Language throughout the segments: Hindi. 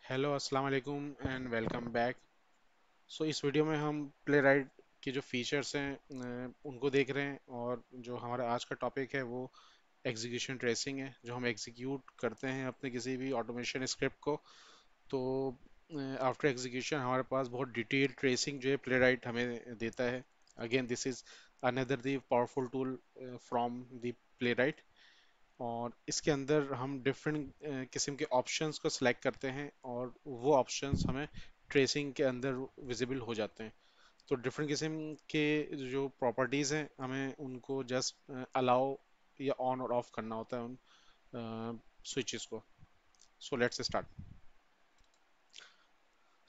हेलो अस्सलाम वालेकुम एंड वेलकम बैक। इस वीडियो में हम प्ले राइट के जो फीचर्स हैं उनको देख रहे हैं, और जो हमारा आज का टॉपिक है वो एग्जीक्यूशन ट्रेसिंग है, जो हम एग्जीक्यूट करते हैं अपने किसी भी ऑटोमेशन स्क्रिप्ट को। तो आफ्टर एग्जीक्यूशन हमारे पास बहुत डिटेल ट्रेसिंग जो है प्ले राइट हमें देता है। Again this is another the powerful tool from the play right. और इसके अंदर हम डिफरेंट किस्म के ऑप्शंस को सिलेक्ट करते हैं, और वो ऑप्शंस हमें ट्रेसिंग के अंदर विजिबल हो जाते हैं। तो डिफरेंट किस्म के जो प्रॉपर्टीज़ हैं हमें उनको जस्ट अलाउ या ऑन और ऑफ करना होता है उन स्विचेस को। So let's start.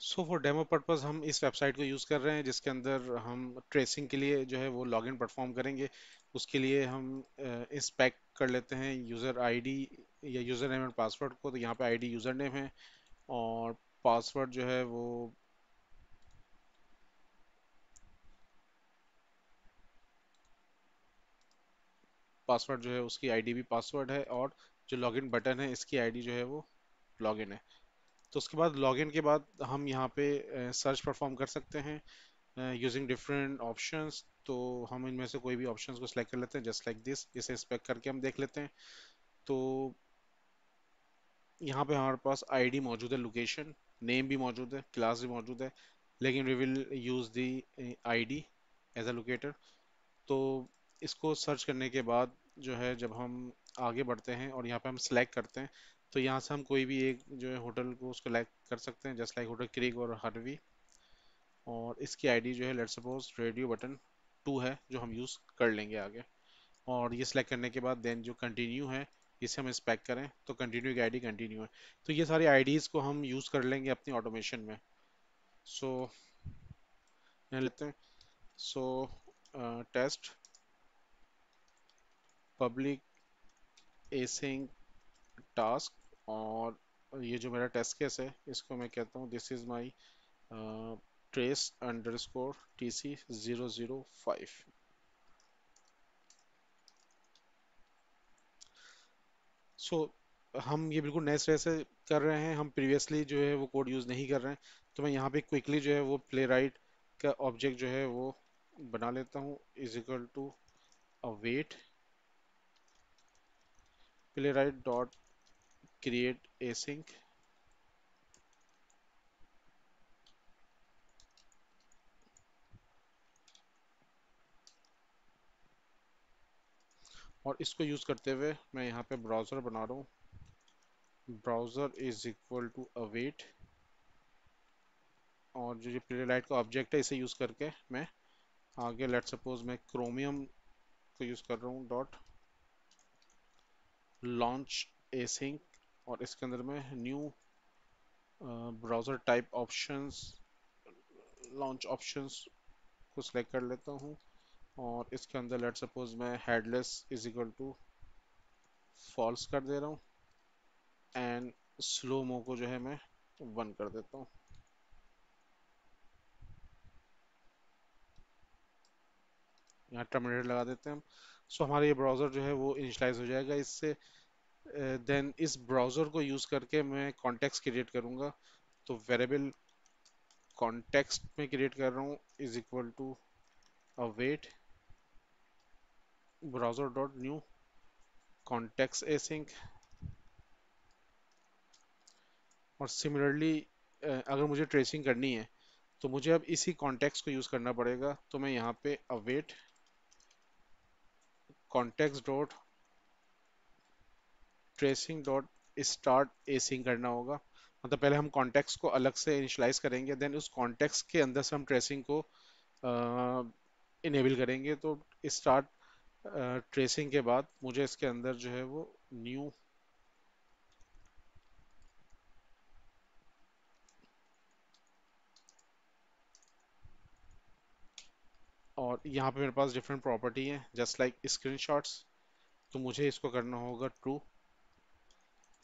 For demo purpose हम इस वेबसाइट को यूज़ कर रहे हैं, जिसके अंदर हम ट्रेसिंग के लिए जो है वो लॉगिन परफॉर्म करेंगे। उसके लिए हम इस पैक कर लेते हैं यूज़र आईडी या यूज़र नेम एंड पासवर्ड को। तो यहाँ पे आईडी यूज़र नेम है, और पासवर्ड जो है वो पासवर्ड जो है उसकी आईडी भी पासवर्ड है, और जो लॉगिन बटन है इसकी आईडी जो है वो लॉगिन है। तो उसके बाद लॉगिन के बाद हम यहाँ पे सर्च परफॉर्म कर सकते हैं यूजिंग डिफरेंट ऑप्शंस। तो हम इनमें से कोई भी ऑप्शंस को सिलेक्ट कर लेते हैं, जस्ट लाइक दिस। इसे इंस्पेक्ट करके हम देख लेते हैं। तो यहाँ पे हमारे पास आईडी मौजूद है, लोकेशन, नेम भी मौजूद है, क्लास भी मौजूद है, लेकिन we will use the ID as a locator. तो इसको सर्च करने के बाद जो है जब हम आगे बढ़ते हैं और यहाँ पे हम सिलेक्ट करते हैं, तो यहाँ से हम कोई भी एक जो है होटल को उसको सिलेक्ट कर सकते हैं, जस्ट लाइक होटल क्रिक और हरवी। और इसकी आईडी जो है लेट्स सपोज रेडियो बटन 2 है, जो हम यूज़ कर लेंगे आगे। और ये सिलेक्ट करने के बाद देन जो कंटिन्यू है, इसे हम इंस्पेक्ट करें तो कंटिन्यू की आईडी कंटिन्यू है। तो ये सारी आईडीज़ को हम यूज़ कर लेंगे अपनी ऑटोमेशन में। सो यहाँ लेते हैं। सो टेस्ट पब्लिक एसिंग टास्क, और ये जो मेरा टेस्ट केस है इसको मैं कहता हूँ this is my trace underscore TC005। सो हम ये बिल्कुल नए सिरे से कर रहे हैं, हम प्रीवियसली जो है वो कोड यूज़ नहीं कर रहे हैं। तो मैं यहाँ पे क्विकली जो है वो प्ले राइट का ऑब्जेक्ट जो है वो बना लेता हूँ, is equal to await Playwright dot create async. और इसको यूज़ करते हुए मैं यहाँ पे ब्राउज़र बना रहा हूँ, browser is equal to await, और जो ये प्ले राइट का ऑब्जेक्ट है इसे यूज़ करके मैं आगे लेट सपोज मैं क्रोमियम को यूज़ कर रहा हूँ डॉट लॉन्च एसिंक। और इसके अंदर मैं new browser type options launch options को सिलेक्ट कर लेता हूँ, और इसके अंदर लेट सपोज मैं headless is equal to false कर दे रहा हूँ, एंड स्लो मो को जो है मैं 1 कर देता हूँ। यहाँ टर्मिनेट लगा देते हैं हम। हमारा ये ब्राउज़र जो है वो इनिशलाइज हो जाएगा इससे। देन इस ब्राउज़र को यूज़ करके मैं कॉन्टेक्स्ट क्रिएट करूँगा। तो वेरिएबल कॉन्टेक्स्ट में क्रिएट कर रहा हूँ is equal to await browser dot new context async. और सिमिलरली अगर मुझे ट्रेसिंग करनी है तो मुझे अब इसी कॉन्टेक्स्ट को यूज़ करना पड़ेगा। तो मैं यहाँ पे await context dot tracing dot start async करना होगा। मतलब पहले हम कॉन्टेक्स्ट को अलग से इनिशलाइज करेंगे, देन उस कॉन्टेक्स्ट के अंदर से हम ट्रेसिंग को इनेबल करेंगे। तो स्टार्ट ट्रेसिंग के बाद मुझे इसके अंदर जो है वो न्यू, और यहाँ पे मेरे पास डिफरेंट प्रॉपर्टी है जस्ट लाइक स्क्रीनशॉट्स। तो मुझे इसको करना होगा ट्रू।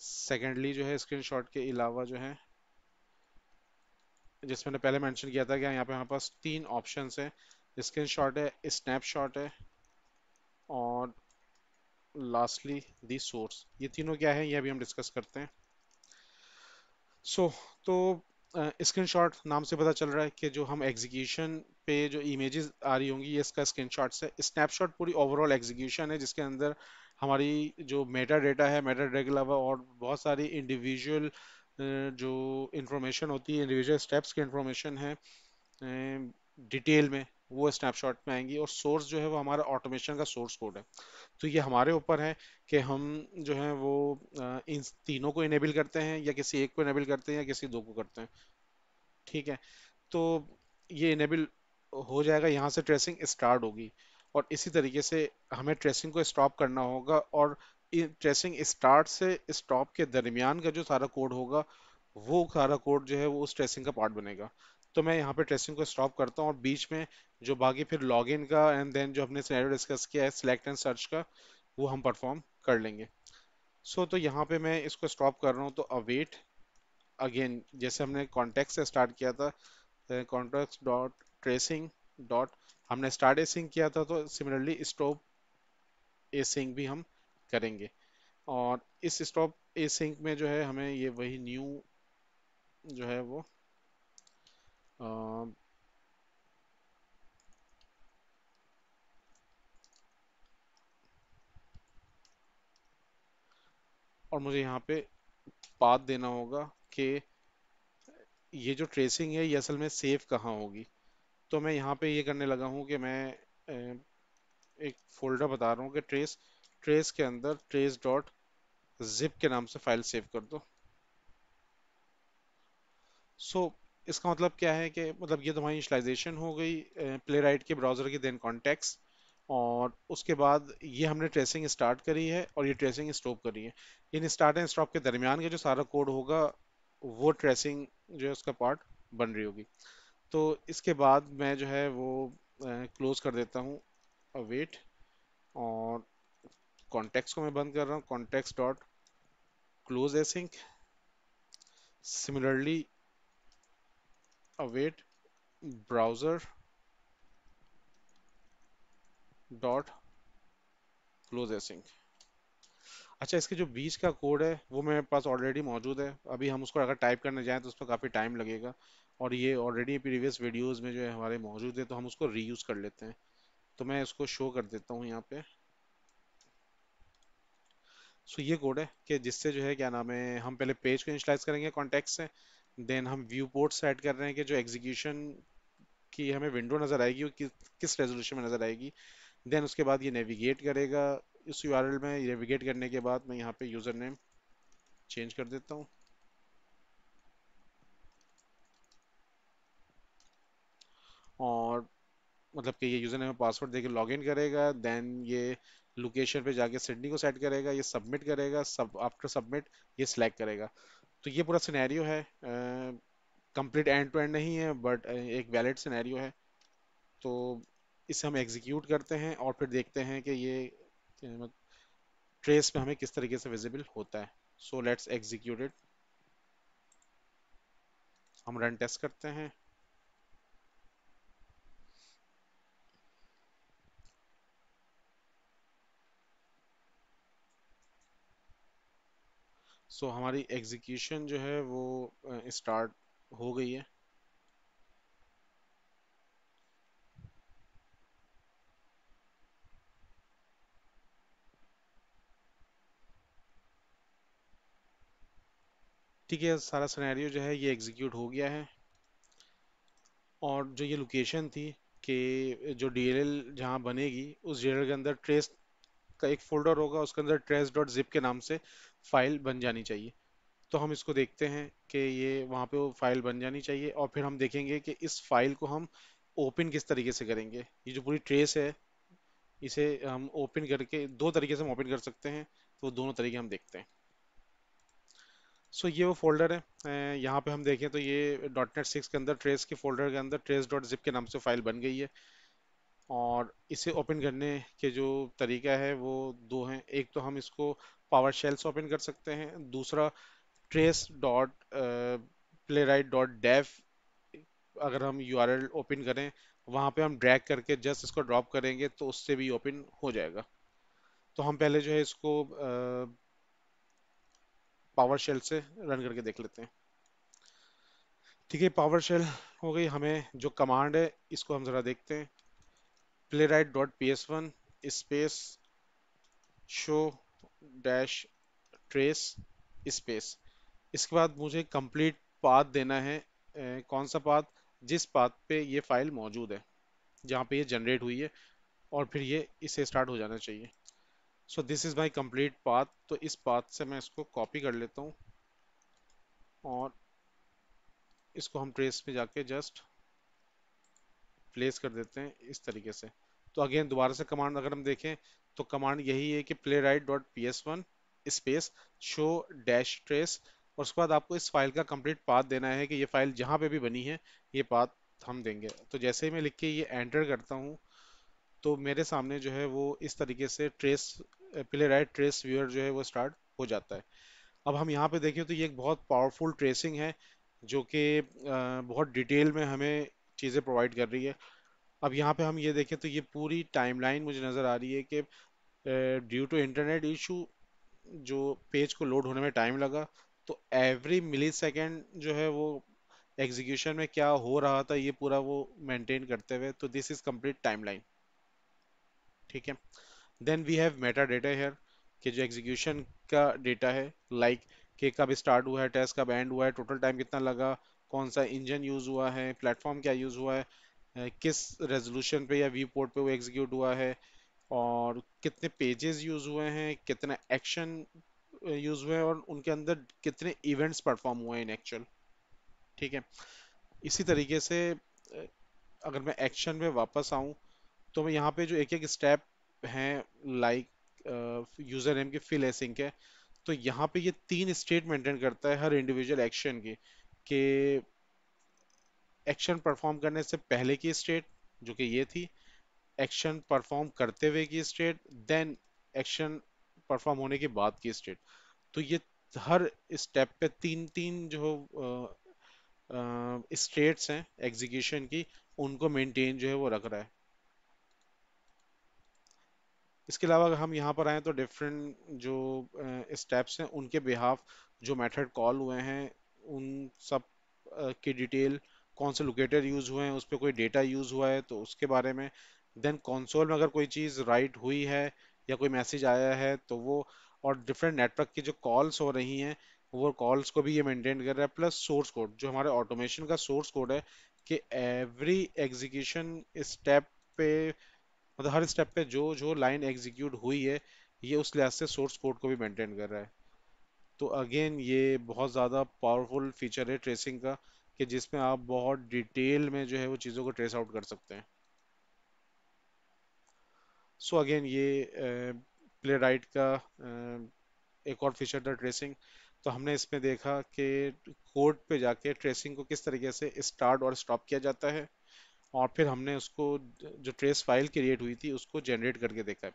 सेकेंडली जो है स्क्रीनशॉट के अलावा जो है, जिसमें मैंने पहले मेंशन किया था कि यहाँ पे हमारे पास 3 ऑप्शंस हैं, स्क्रीनशॉट है, स्नैपशॉट है, और लास्टली दी सोर्स। ये तीनों क्या है ये अभी हम डिस्कस करते हैं। सो तो स्क्रीनशॉट नाम से पता चल रहा है कि जो हम एग्जीक्यूशन पे जो इमेजेस आ रही होंगी ये इसका स्क्रीनशॉट है। स्नैपशॉट पूरी ओवरऑल एग्जीक्यूशन है जिसके अंदर हमारी जो मेटा डेटा है, मेटा डेटा के अलावा और बहुत सारी इंडिविजुअल जो इंफॉर्मेशन होती है, इंडिविजुअल स्टेप्स की इंफॉर्मेशन है डिटेल में, वो स्नैपशॉट में आएंगी। और सोर्स जो है वो हमारा ऑटोमेशन का सोर्स कोड है। तो ये हमारे ऊपर है कि हम जो है वो इन तीनों को इनेबल करते हैं या किसी एक को इनेबल करते हैं या किसी दो को करते हैं। ठीक है। तो ये इनेबल हो जाएगा, यहाँ से ट्रेसिंग स्टार्ट होगी। और इसी तरीके से हमें ट्रेसिंग को स्टॉप करना होगा। और ट्रेसिंग स्टार्ट से स्टॉप के दरमियान का जो सारा कोड होगा वो सारा कोड जो है वो उस ट्रेसिंग का पार्ट बनेगा। तो मैं यहाँ पे ट्रेसिंग को स्टॉप करता हूँ और बीच में जो बाकी फिर लॉगिन का एंड देन जो हमने सिनेरियो डिस्कस किया है सिलेक्ट एंड सर्च का, वो हम परफॉर्म कर लेंगे। तो यहाँ पे मैं इसको स्टॉप कर रहा हूँ। तो अवेट अगेन जैसे हमने कॉन्टेक्स्ट से स्टार्ट किया था, कॉन्टेक्स्ट डॉट ट्रेसिंग डॉट, हमने स्टार्ट एसिंग किया था तो सिमिलरली स्टॉप एसिंग भी हम करेंगे। और इस स्टॉप एसिंग में जो है हमें ये वही न्यू जो है वो अ, और मुझे यहाँ पे पाथ देना होगा कि ये जो ट्रेसिंग है ये असल में सेव कहाँ होगी। तो मैं यहाँ पे ये करने लगा हूँ कि मैं एक फोल्डर बता रहा हूँ कि ट्रेस ट्रेस के अंदर ट्रेस डॉट जिप के नाम से फाइल सेव कर दो। इसका मतलब क्या है कि मतलब ये तुम्हारी इनिशियलाइजेशन हो गई प्ले राइट के ब्राउजर की, देन कॉन्टेक्स्ट। और उसके बाद ये हमने ट्रेसिंग स्टार्ट करी है और ये ट्रेसिंग स्टॉप करी है। इन स्टार्ट एंड स्टॉप के दरमियान का जो सारा कोड होगा वो ट्रेसिंग जो है उसका पार्ट बन रही होगी। तो इसके बाद मैं जो है वो क्लोज कर देता हूँ अवेट। और कॉन्टेक्स्ट को मैं बंद कर रहा हूँ, context dot close async. Similarly await browser dot close async. अच्छा, इसके जो बीच का कोड है वो मेरे पास ऑलरेडी मौजूद है। अभी हम उसको अगर टाइप करने जाएं तो उसमें काफ़ी टाइम लगेगा। और ये ऑलरेडी प्रीवियस वीडियोस में जो है हमारे मौजूद है तो हम उसको रीयूज़ कर लेते हैं। तो मैं इसको शो कर देता हूँ यहाँ पे। ये कोड है कि जिससे जो है क्या नाम है हम पहले पेज को इनिशियलाइज करेंगे कॉन्टेक्स्ट से। देन हम व्यू पोर्ट सेट कर रहे हैं कि जो एग्जीक्यूशन की हमें विंडो नज़र आएगी वो किस रेजोल्यूशन में नज़र आएगी। देन उसके बाद ये नेविगेट करेगा इस यूआरएल में। नेविगेट करने के बाद मैं यहाँ पे यूज़र नेम चेंज कर देता हूँ। और मतलब कि ये यूजर नेम पासवर्ड देके लॉगिन करेगा। देन ये लोकेशन पे जाके सिडनी को सेट करेगा, ये सबमिट करेगा, सब आफ्टर सबमिट ये सिलेक्ट करेगा। तो ये पूरा सिनेरियो है। कंप्लीट एंड टू एंड नहीं है बट एक वैलिड सिनेरियो है। तो इसे हम एग्जीक्यूट करते हैं और फिर देखते हैं कि ये ट्रेस पे हमें किस तरीके से विजिबल होता है। Let's execute it. हम रन टेस्ट करते हैं। हमारी एग्जीक्यूशन जो है वो स्टार्ट हो गई है। ठीक है, सारा सिनेरियो जो है ये एग्जीक्यूट हो गया है। और जो ये लोकेशन थी कि जो डीएलएल जहाँ बनेगी उस डीएलएल के अंदर ट्रेस का एक फोल्डर होगा, उसके अंदर ट्रेस डॉट जिप के नाम से फाइल बन जानी चाहिए। तो हम इसको देखते हैं कि ये वहाँ पे वो फाइल बन जानी चाहिए। और फिर हम देखेंगे कि इस फाइल को हम ओपन किस तरीके से करेंगे। ये जो पूरी ट्रेस है इसे हम ओपन करके दो तरीके से हम ओपन कर सकते हैं। तो दोनों तरीके हम देखते हैं। ये वो फोल्डर है। यहाँ पे हम देखें तो ये डॉट नेट सिक्स के अंदर ट्रेस के फोल्डर के अंदर ट्रेस डॉट जिप के नाम से फाइल बन गई है। और इसे ओपन करने के जो तरीका है वो दो हैं। एक तो हम इसको पावर शेल से ओपन कर सकते हैं, दूसरा trace dot Playwright dot dev अगर हम यूआरएल ओपन करें वहाँ पे हम ड्रैग करके जस्ट इसको ड्रॉप करेंगे तो उससे भी ओपन हो जाएगा। तो हम पहले जो है इसको पावर शेल से रन करके देख लेते हैं। ठीक है, पावर शेल हो गई। हमें जो कमांड है इसको हम जरा देखते हैं। Play right dot P S one space show dash trace space. इसके बाद मुझे कंप्लीट पाथ देना है। कौन सा पाथ? जिस पाथ पे ये फाइल मौजूद है, जहाँ पे ये जनरेट हुई है, और फिर ये इसे स्टार्ट हो जाना चाहिए। So this is my complete path. तो इस पाथ से मैं इसको कॉपी कर लेता हूँ और इसको हम ट्रेस में जाके जस्ट प्लेस कर देते हैं इस तरीके से। तो अगेन दोबारा से कमांड अगर हम देखें तो कमांड यही है कि play right dot P S one space show dash trace, और उसके बाद आपको इस फाइल का कंप्लीट पाथ देना है कि ये फाइल जहाँ पे भी बनी है ये पाथ हम देंगे। तो जैसे ही मैं लिख के ये एंटर करता हूँ तो मेरे सामने जो है वो इस तरीके से trace play right trace viewer जो है वो स्टार्ट हो जाता है। अब हम यहाँ पे देखें तो ये एक बहुत पावरफुल ट्रेसिंग है जो कि बहुत डिटेल में हमें चीज़ें प्रोवाइड कर रही है। अब यहाँ पे हम ये देखें तो ये पूरी टाइमलाइन मुझे नज़र आ रही है कि ड्यू टू इंटरनेट इशू जो पेज को लोड होने में टाइम लगा, तो एवरी मिली सेकेंड जो है वो एग्जीक्यूशन में क्या हो रहा था ये पूरा वो मेंटेन करते हुए। तो दिस इज कंप्लीट टाइमलाइन। ठीक है। Then we have meta data here कि जो एग्जीक्यूशन का डेटा है, लाइक कि कब स्टार्ट हुआ है, टेस्ट कब एंड हुआ है, टोटल टाइम कितना लगा, कौन सा इंजन यूज हुआ है, प्लेटफॉर्म क्या यूज हुआ है, किस रेजोल्यूशन पे या व्यू पोर्ट पे वो एग्जीक्यूट हुआ है, और कितने पेजेस यूज हुए हैं, कितना एक्शन यूज हुए हैं, और उनके अंदर कितने इवेंट्स परफॉर्म हुए हैं इन एक्चुअल। ठीक है। इसी तरीके से अगर मैं एक्शन में वापस आऊं तो मैं यहाँ पे जो एक एक स्टेप हैं, लाइक यूजर नेम की फिल एसिंक है, तो यहाँ पे ये तीन स्टेट मेंटेन करता है हर इंडिविजुअल एक्शन की। कि एक्शन परफॉर्म करने से पहले की स्टेट जो कि ये थी, एक्शन परफॉर्म करते हुए की स्टेट, देन एक्शन परफॉर्म होने के बाद की स्टेट। तो ये हर स्टेप पे तीन तीन जो स्टेट्स हैं एग्जीक्यूशन की, उनको मेंटेन जो है वो रख रहा है। इसके अलावा अगर हम यहाँ पर आए तो डिफरेंट जो स्टेप्स हैं उनके बिहाफ जो मेथड कॉल हुए हैं उन सब की डिटेल, कौन से लोकेटर यूज हुए हैं, उस पर कोई डेटा यूज हुआ है तो उसके बारे में, देन कंसोल में अगर कोई चीज़ राइट हुई है या कोई मैसेज आया है तो वो, और डिफरेंट नेटवर्क की जो कॉल्स हो रही हैं वो कॉल्स को भी ये मेंटेन कर रहा है, प्लस सोर्स कोड जो हमारे ऑटोमेशन का सोर्स कोड है कि एवरी एग्जीक्यूशन स्टेप पे, मतलब हर स्टेप पे जो जो लाइन एग्जीक्यूट हुई है ये उस लिहाज से सोर्स कोड को भी मेंटेन कर रहा है। तो अगेन ये बहुत ज़्यादा पावरफुल फीचर है ट्रेसिंग का कि जिसमें आप बहुत डिटेल में जो है वो चीज़ों को ट्रेस आउट कर सकते हैं। सो अगेन ये प्ले राइट का एक और फीचर था ट्रेसिंग। तो हमने इसमें देखा कि कोड पे जाके ट्रेसिंग को किस तरीके से स्टार्ट और स्टॉप किया जाता है, और फिर हमने उसको जो ट्रेस फाइल क्रिएट हुई थी उसको जनरेट करके देखा है।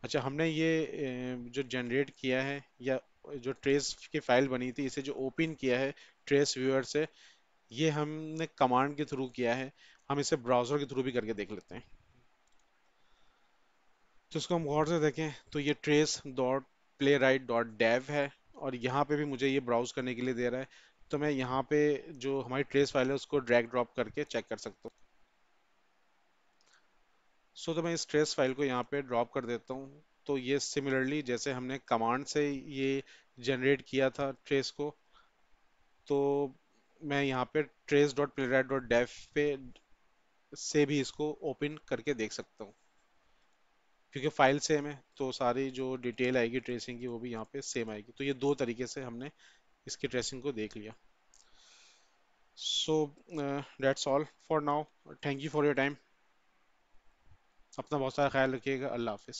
अच्छा, हमने ये जो जनरेट किया है या जो ट्रेस की फाइल बनी थी इसे जो ओपन किया है ट्रेस व्यूअर से, ये हमने कमांड के थ्रू किया है। हम इसे ब्राउजर के थ्रू भी करके देख लेते हैं। तो इसको हम गौर से देखें तो ये trace dot Playwright dot dev है, और यहाँ पे भी मुझे ये ब्राउज करने के लिए दे रहा है। तो मैं यहाँ पे जो हमारी ट्रेस फाइल है उसको ड्रैग ड्रॉप करके चेक कर सकता हूँ। तो मैं इस ट्रेस फाइल को यहाँ पे ड्रॉप कर देता हूँ। तो ये सिमिलरली जैसे हमने कमांड से ये जनरेट किया था ट्रेस को, तो मैं यहाँ पे trace dot Playwright dot dev पे से भी इसको ओपन करके देख सकता हूँ। क्योंकि फाइल सेम है तो सारी जो डिटेल आएगी ट्रेसिंग की वो भी यहाँ पे सेम आएगी। तो ये दो तरीके से हमने इसकी ट्रेसिंग को देख लिया। So that's all for now. Thank you for your time. अपना बहुत सारा ख्याल रखिएगा। अल्लाह हाफिज़।